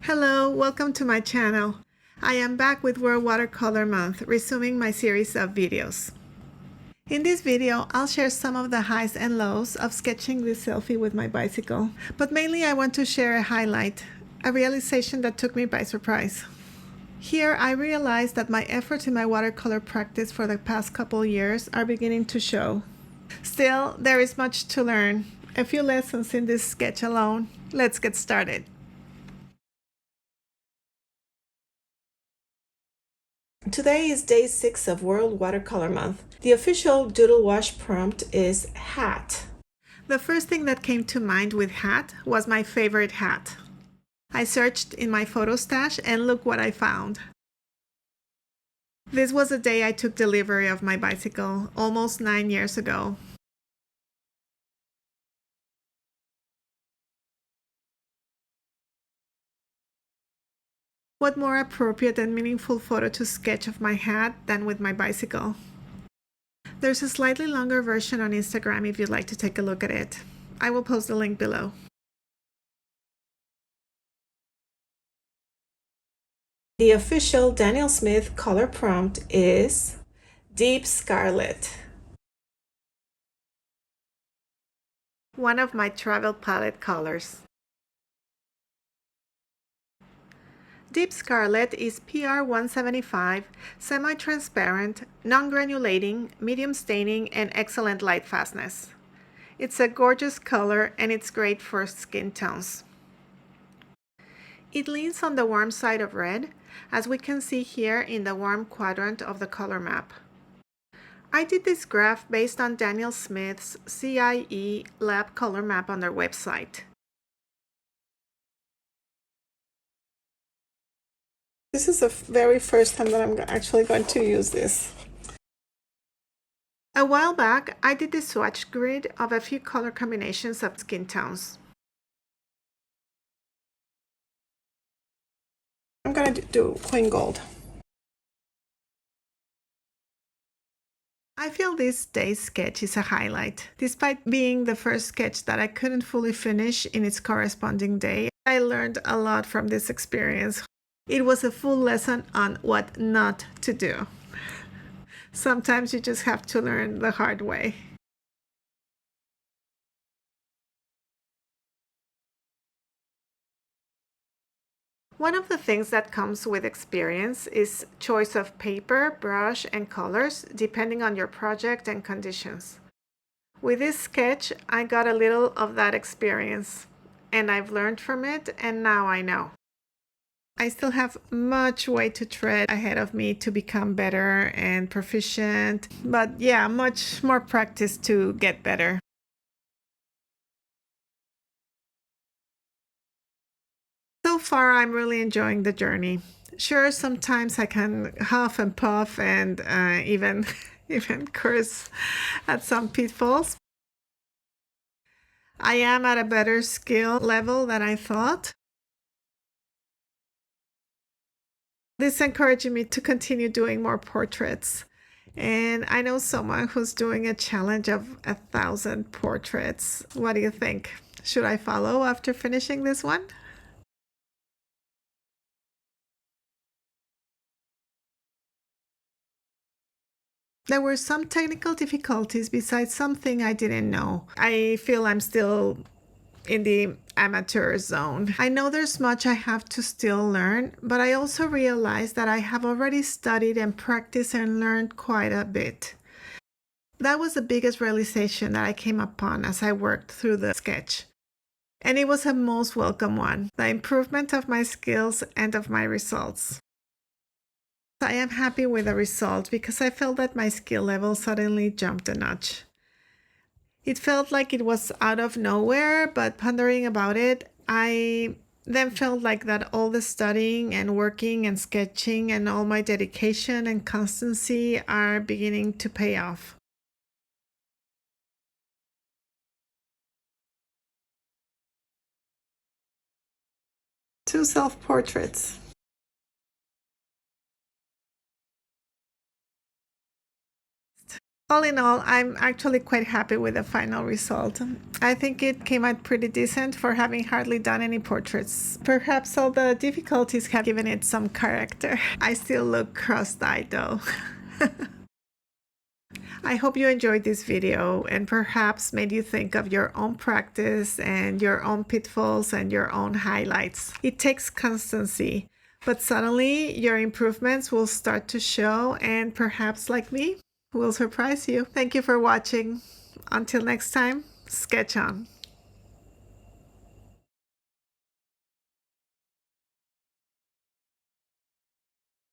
Hello, welcome to my channel. I am back with World Watercolor Month, resuming my series of videos. In this video, I'll share some of the highs and lows of sketching this selfie with my bicycle, but mainly I want to share a highlight, a realization that took me by surprise. Here, I realized that my efforts in my watercolor practice for the past couple years are beginning to show. Still, there is much to learn. A few lessons in this sketch alone. Let's get started. Today is day 6 of World Watercolor Month. The official doodle wash prompt is hat. The first thing that came to mind with hat was my favorite hat. I searched in my photo stash and look what I found. This was the day I took delivery of my bicycle, almost 9 years ago. What more appropriate and meaningful photo to sketch of my hat than with my bicycle? There's a slightly longer version on Instagram if you'd like to take a look at it. I will post the link below. The official Daniel Smith color prompt is Deep Scarlet. One of my travel palette colors. Deep Scarlet is PR 175, semi-transparent, non-granulating, medium staining, and excellent light fastness. It's a gorgeous color and it's great for skin tones. It leans on the warm side of red, as we can see here in the warm quadrant of the color map. I did this graph based on Daniel Smith's CIE lab color map on their website. This is the very first time that I'm actually going to use this. A while back, I did the swatch grid of a few color combinations of skin tones. I'm going to do Queen Gold. I feel this day's sketch is a highlight. Despite being the first sketch that I couldn't fully finish in its corresponding day, I learned a lot from this experience. It was a full lesson on what not to do. Sometimes you just have to learn the hard way. One of the things that comes with experience is choice of paper, brush, and colors, depending on your project and conditions. With this sketch, I got a little of that experience, and I've learned from it, and now I know. I still have much way to tread ahead of me to become better and proficient, but yeah, much more practice to get better. So far, I'm really enjoying the journey. Sure, sometimes I can huff and puff and even curse at some pitfalls. I am at a better skill level than I thought. This encouraged me to continue doing more portraits. And I know someone who's doing a challenge of 1,000 portraits. What do you think? Should I follow after finishing this one? There were some technical difficulties besides something I didn't know. I feel I'm still in the amateur zone. I know there's much I have to still learn, but I also realize that I have already studied and practiced and learned quite a bit. That was the biggest realization that I came upon as I worked through the sketch. And it was a most welcome one, the improvement of my skills and of my results. I am happy with the result because I felt that my skill level suddenly jumped a notch. It felt like it was out of nowhere, but pondering about it, I then felt like that all the studying and working and sketching and all my dedication and constancy are beginning to pay off. Two self-portraits. All in all, I'm actually quite happy with the final result. I think it came out pretty decent for having hardly done any portraits. Perhaps all the difficulties have given it some character. I still look cross-eyed though. I hope you enjoyed this video and perhaps made you think of your own practice and your own pitfalls and your own highlights. It takes constancy, but suddenly your improvements will start to show and perhaps, like me, will surprise you. Thank you for watching. Until next time, sketch on.